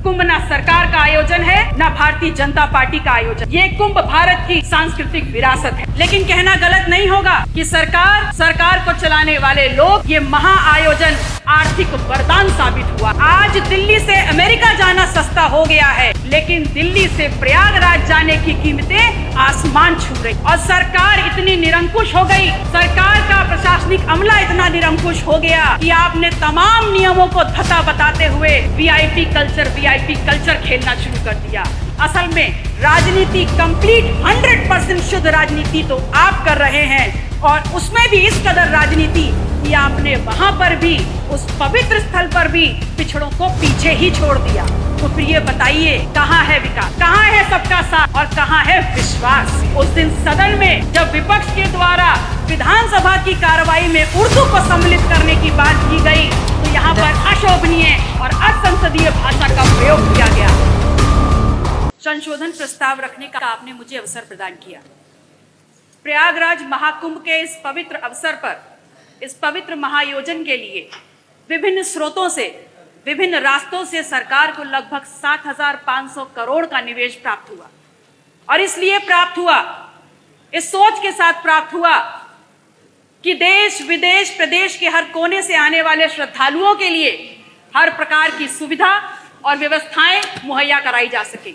कुंभ ना सरकार का आयोजन है, ना भारतीय जनता पार्टी का आयोजन। ये कुंभ भारत की सांस्कृतिक विरासत है। लेकिन कहना गलत नहीं होगा कि सरकार को चलाने वाले लोग ये महा आयोजन आर्थिक वरदान साबित हुआ। आज दिल्ली से अमेरिका जाना सस्ता हो गया है, लेकिन दिल्ली से प्रयागराज जाने की कीमतें आसमान छू रही। और सरकार इतनी निरंकुश हो गई, सरकार का प्रशासनिक अमला इतना निरंकुश हो गया कि आपने तमाम नियमों को धता बताते हुए वीआईपी कल्चर खेलना शुरू कर दिया। असल में राजनीति कंप्लीट 100% शुद्ध राजनीति तो आप कर रहे हैं, और उसमें भी इस कदर राजनीति कि आपने वहां पर भी, उस पवित्र स्थल पर भी पिछड़ों को पीछे ही छोड़ दिया। तो फिर ये बताइए, कहाँ है विकास, कहाँ है सबका साथ और कहाँ है विश्वास? उस दिन सदन में जब विपक्ष के द्वारा विधानसभा की कार्रवाई में उर्दू को सम्मिलित करने की बात की गई, तो यहाँ पर अशोभनीय और असंसदीय भाषा का प्रयोग किया गया। संशोधन प्रस्ताव रखने का आपने मुझे अवसर प्रदान किया। प्रयागराज महाकुंभ के इस पवित्र अवसर पर, इस पवित्र महाआयोजन के लिए विभिन्न स्रोतों से, विभिन्न रास्तों से सरकार को लगभग 7,500 करोड़ का निवेश प्राप्त हुआ। और इसलिए प्राप्त हुआ, इस सोच के साथ प्राप्त हुआ कि देश विदेश प्रदेश के हर कोने से आने वाले श्रद्धालुओं के लिए हर प्रकार की सुविधा और व्यवस्थाएं मुहैया कराई जा सके।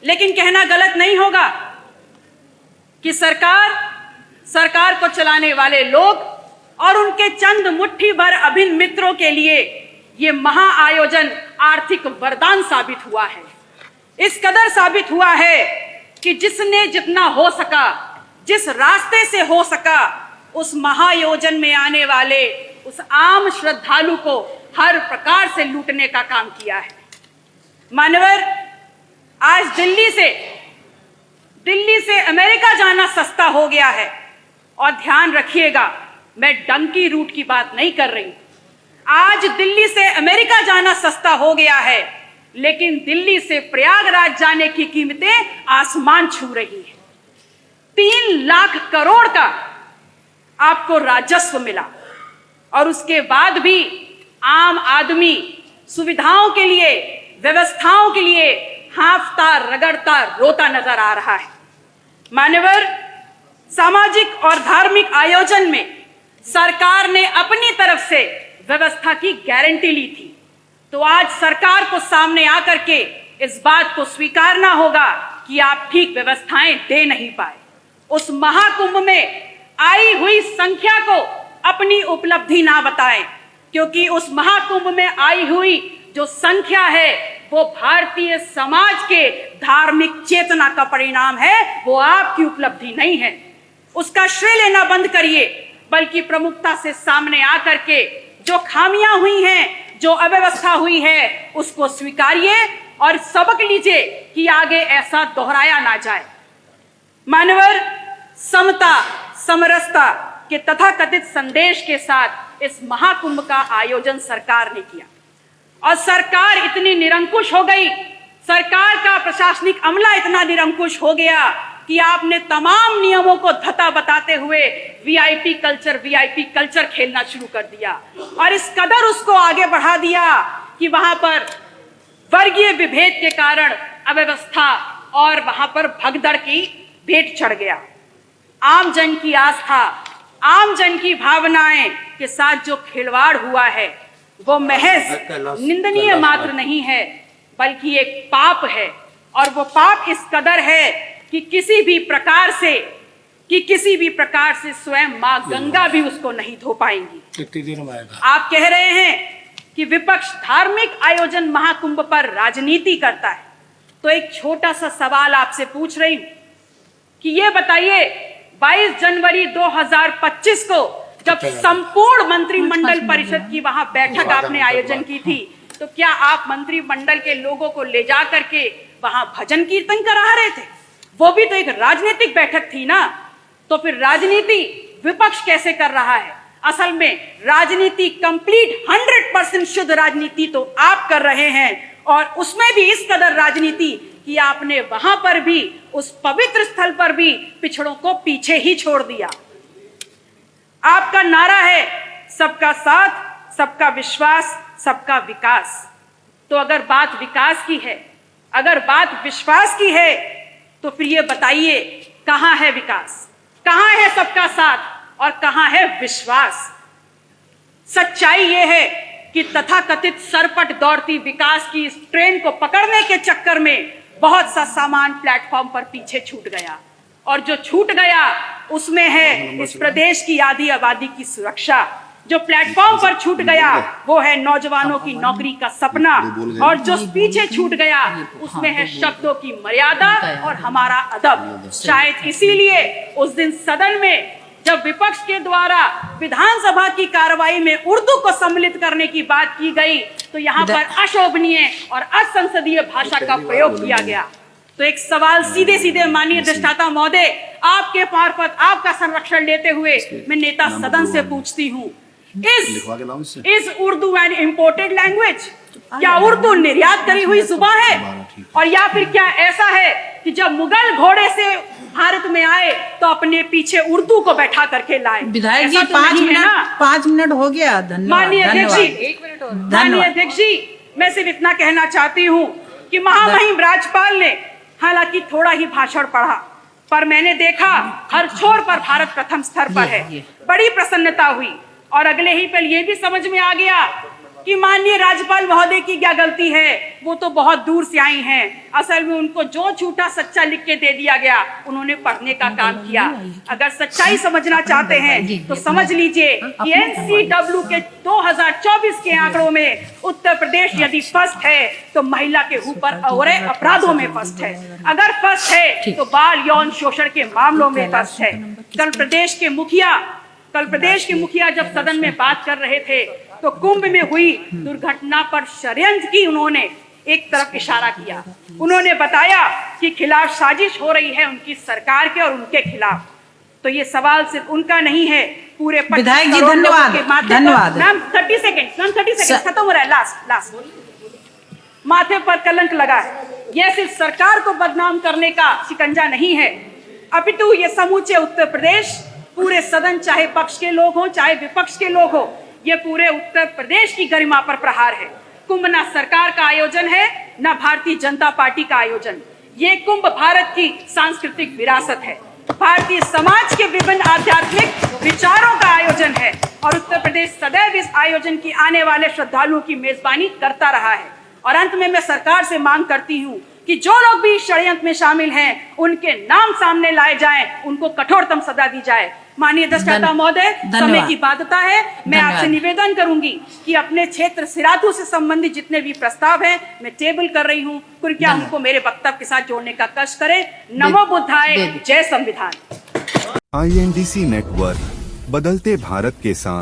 लेकिन कहना गलत नहीं होगा कि सरकार को चलाने वाले लोग और उनके चंद मुट्ठी भर अभिन्न मित्रों के लिए ये महाआयोजन आर्थिक वरदान साबित हुआ है। इस कदर साबित हुआ है कि जिसने जितना हो सका, जिस रास्ते से हो सका, उस महाआयोजन में आने वाले उस आम श्रद्धालु को हर प्रकार से लूटने का काम किया है। मान्यवर, आज दिल्ली से अमेरिका जाना सस्ता हो गया है। और ध्यान रखिएगा, मैं डंकी रूट की बात नहीं कर रही। आज दिल्ली से अमेरिका जाना सस्ता हो गया है, लेकिन दिल्ली से प्रयागराज जाने की कीमतें आसमान छू रही हैं। 3 लाख करोड़ का आपको राजस्व मिला, और उसके बाद भी आम आदमी सुविधाओं के लिए, व्यवस्थाओं के लिए हांफता रगड़ता रोता नजर आ रहा है। मान्यवर, सामाजिक और धार्मिक आयोजन में सरकार ने अपनी तरफ से व्यवस्था की गारंटी ली थी, तो आज सरकार को सामने आकर के इस बात को स्वीकारना होगा कि आप ठीक व्यवस्थाएं दे नहीं पाए। उस महाकुंभ में आई हुई संख्या को अपनी उपलब्धि ना बताएं, क्योंकि उस महाकुंभ में आई हुई जो संख्या है वो भारतीय समाज के धार्मिक चेतना का परिणाम है, वो आपकी उपलब्धि नहीं है। उसका श्रेय लेना बंद करिए, बल्कि प्रमुखता से सामने आकर के जो खामियां हुई हैं, जो अव्यवस्था हुई है, उसको स्वीकारिए और सबक लीजिए कि आगे ऐसा दोहराया ना जाए। मानवर, समता समरसता के तथाकथित संदेश के साथ इस महाकुंभ का आयोजन सरकार ने किया। और सरकार इतनी निरंकुश हो गई, सरकार का प्रशासनिक अमला इतना निरंकुश हो गया कि आपने तमाम नियमों को धता बताते हुए वीआईपी कल्चर खेलना शुरू कर दिया। और इस कदर उसको आगे बढ़ा दिया कि वहां पर वर्गीय विभेद के कारण अव्यवस्था और वहां पर भगदड़ की भेंट चढ़ गया। आम जन की आस्था, आम जन की भावनाएं के साथ जो खिलवाड़ हुआ है, वो महज निंदनीय मात्र नहीं है, बल्कि एक पाप है। और वो पाप इस कदर है कि किसी भी प्रकार से स्वयं मां गंगा भी उसको नहीं धो पाएंगी। आप कह रहे हैं कि विपक्ष धार्मिक आयोजन महाकुंभ पर राजनीति करता है, तो एक छोटा सा सवाल आपसे पूछ रही हूं कि ये बताइए, 22 जनवरी 2025 को जब संपूर्ण मंत्रिमंडल परिषद की वहां बैठक आपने आयोजन की थी, तो क्या आप मंत्रिमंडल के लोगों को ले जा करके वहां भजन कीर्तन करा रहे थे? वो भी तो एक राजनीतिक बैठक थी ना। तो फिर राजनीति विपक्ष कैसे कर रहा है? असल में राजनीति कंप्लीट 100% शुद्ध राजनीति तो आप कर रहे हैं, और उसमें भी इस कदर राजनीति कि आपने वहां पर भी, उस पवित्र स्थल पर भी पिछड़ों को पीछे ही छोड़ दिया। आपका नारा है सबका साथ, सबका विश्वास, सबका विकास। तो अगर बात विकास की है, अगर बात विश्वास की है, तो फिर ये बताइए कहां है विकास, कहां है सबका साथ और कहां है विश्वास। सच्चाई ये है कि तथाकथित सरपट दौड़ती विकास की इस ट्रेन को पकड़ने के चक्कर में बहुत सा सामान प्लेटफॉर्म पर पीछे छूट गया, और जो छूट गया उसमें है इस प्रदेश की आधी आबादी की सुरक्षा। जो प्लेटफॉर्म पर छूट गया वो है नौजवानों की नौकरी का सपना, और जो पीछे छूट गया उसमें है शब्दों की मर्यादा और हमारा अदब। शायद इसीलिए उस दिन सदन में जब विपक्ष के द्वारा विधानसभा की कार्रवाई में उर्दू को सम्मिलित करने की बात की गई, तो यहाँ पर अशोभनीय और असंसदीय भाषा का प्रयोग किया गया। तो एक सवाल सीधे सीधे माननीय अधिष्ठाता महोदय, आपके मार्फत आपका संरक्षण लेते हुए मैं नेता सदन से पूछती हूँ, is Urdu an imported language? क्या उर्दू निर्यात करी हुई जुबान है? और या फिर क्या ऐसा है कि जब मुगल घोड़े से भारत में आए तो अपने पीछे उर्दू को बैठा करके लाए? विधायक जी, 5 मिनट हो गया। धन्यवाद। माननीय अध्यक्ष जी, 1 मिनट और। माननीय अध्यक्ष जी, मैं सिर्फ इतना कहना चाहती हूँ कि महामहिम राज्यपाल ने हालांकि थोड़ा ही भाषण पढ़ा, पर मैंने देखा हर छोर पर भारत प्रथम स्तर पर है। बड़ी प्रसन्नता हुई, और अगले ही पल ये भी समझ में आ गया कि माननीय राज्यपाल महोदय की क्या गलती है, वो तो बहुत दूर से आई हैं। असल में उनको जो झूठा सच्चा लिख के दे दिया गया, उन्होंने पढ़ने का काम किया। अगर सच्चाई समझना चाहते हैं तो समझ लीजिए कि NCW के 2024 के आंकड़ों में उत्तर प्रदेश यदि फर्स्ट है तो महिला के ऊपर और अपराधों में फर्स्ट है। अगर फर्स्ट है तो बाल यौन शोषण के मामलों में फर्स्ट है। कल प्रदेश के मुखिया जब सदन में बात कर रहे थे तो कुंभ में हुई दुर्घटना पर षड्यंत्र की उन्होंने एक तरफ इशारा किया। उन्होंने बताया कि खिलाफ साजिश हो रही है उनकी सरकार के और उनके खिलाफ। तो ये सवाल सिर्फ उनका नहीं है, पूरे विधायक जी धन्यवाद। मैम 30 सेकंड खत्म हो रहा है, लास्ट माथे पर कलंक लगा है। यह सिर्फ सरकार को बदनाम करने का शिकंजा नहीं है, अपितु ये समूचे उत्तर प्रदेश, पूरे सदन, चाहे पक्ष के लोग हो चाहे विपक्ष के लोग हो, ये पूरे उत्तर प्रदेश की गरिमा पर प्रहार है। कुंभ ना सरकार का आयोजन है, ना भारतीय जनता पार्टी का आयोजन। ये कुंभ भारत की सांस्कृतिक विरासत है, भारतीय समाज के विभिन्न आध्यात्मिक विचारों का आयोजन है, और उत्तर प्रदेश सदैव इस आयोजन की आने वाले श्रद्धालुओं की मेजबानी करता रहा है। और अंत में मैं सरकार से मांग करती हूँ कि जो लोग भी षड्यंत्र में शामिल हैं उनके नाम सामने लाए जाएं, उनको कठोरतम सजा दी जाए। माननीय अधिष्ठाता महोदय, समय की बाध्यता है, मैं आपसे निवेदन करूंगी कि अपने क्षेत्र सिराथू से संबंधित जितने भी प्रस्ताव हैं मैं टेबल कर रही हूं, कृपया उनको मेरे वक्तव्य के साथ जोड़ने का कष्ट करें। नमो बुद्धाय, जय संविधान। INDC नेटवर्क, बदलते भारत के साथ।